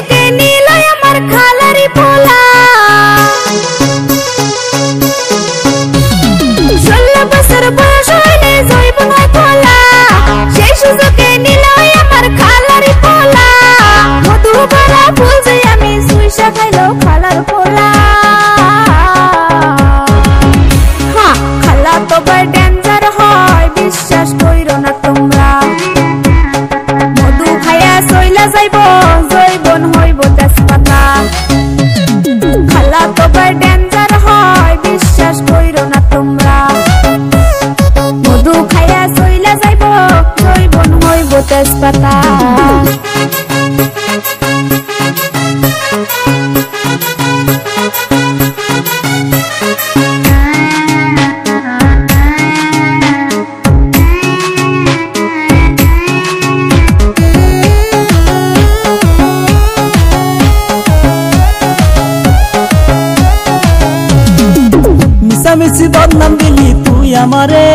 চোখে নীল আমার খালারি পোলা 16 বছর বয়স হইলে জৈবন হয় খোলা সেই সুযোগে নীল আমার খালারি পোলা মধু ভরা ফুল যে আমি সুইসা খাইলো খালার পোলা হ্যাঁ খালা তো বড় ডেঞ্জার হয় বিশ্বাস কইরো না তোমরা মধু খাইয়া সইলা যাইব জৈবন হইব তেজপাতা খালা তো বড় ডেঞ্জার হয় বিশ্বাস কইরো না তোমরা মধু খাইয়া সইলা যাইব জৈবন হইব তেজপাতা मिसी बदनाम दिली तू हमारे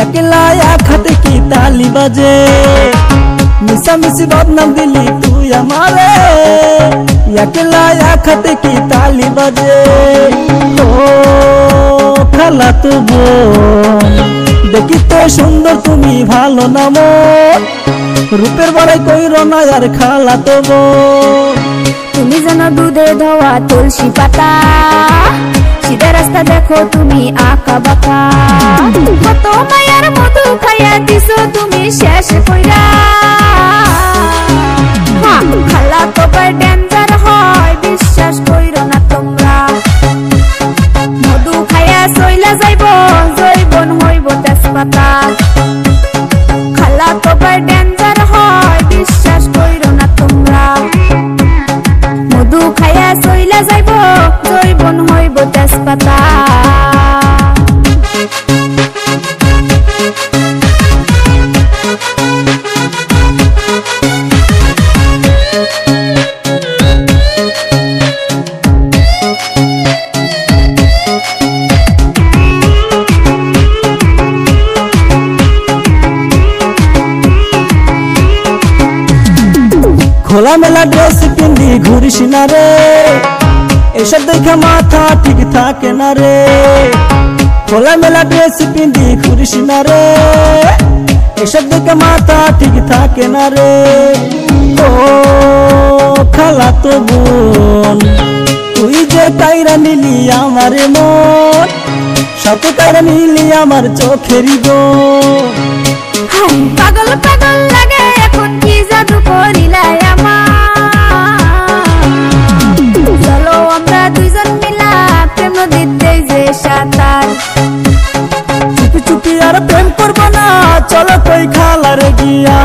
अकेला खाते की ताली बजे मिसा मिसी बदनाम दिली तू हमारे अकेला खाते की ताली बजे ओ खाला तू बोल देखी तो सुंदर तुम्ही भालो ना मोर रूपेर बड़ाई कइरो ना यार खाला तो बोल তুমি জানো দুধে ধোয়া তুলসী পাতা সিধা রাস্তা দেখো তুমি আঁকা বাঁকা কত মায়ার মধু খাইয়া দিছো তুমি শেষ কইরা খালা তো বড় ডেঞ্জার হয় বিশ্বাস কইরো না তোমরা মধু খাইয়া সইলা যাইব জৈবন হইব তেজপাতা খালা তো বড় ডেঞ্জার হয় বিশ্বাস কইরো না তোমরা মধু খাইয়া সইলা যাইব জৈবন হইব তেজপাতা खोला मेला ड्रेस पिंदी घुरिस ना रे एसब देखा माथा ठीक थाके ना रे खोला मेला ड्रेस पिंदी घुरिस ना रे एसब देखा माथा ठीक थाके ना रे ओ खाला तो बोल तुई जे कायरा नीली आमारे मन साथे कायरा नीली आमार चोखेरी गोन পাগল পাগল লাগে এখন কি জাদু করিলাই চলো আমরা দুইজন মিলা প্রেম নদীতে যে সাঁতার চুপি চুপি আর প্রেম করবো না চলো কই খালারে গিয়া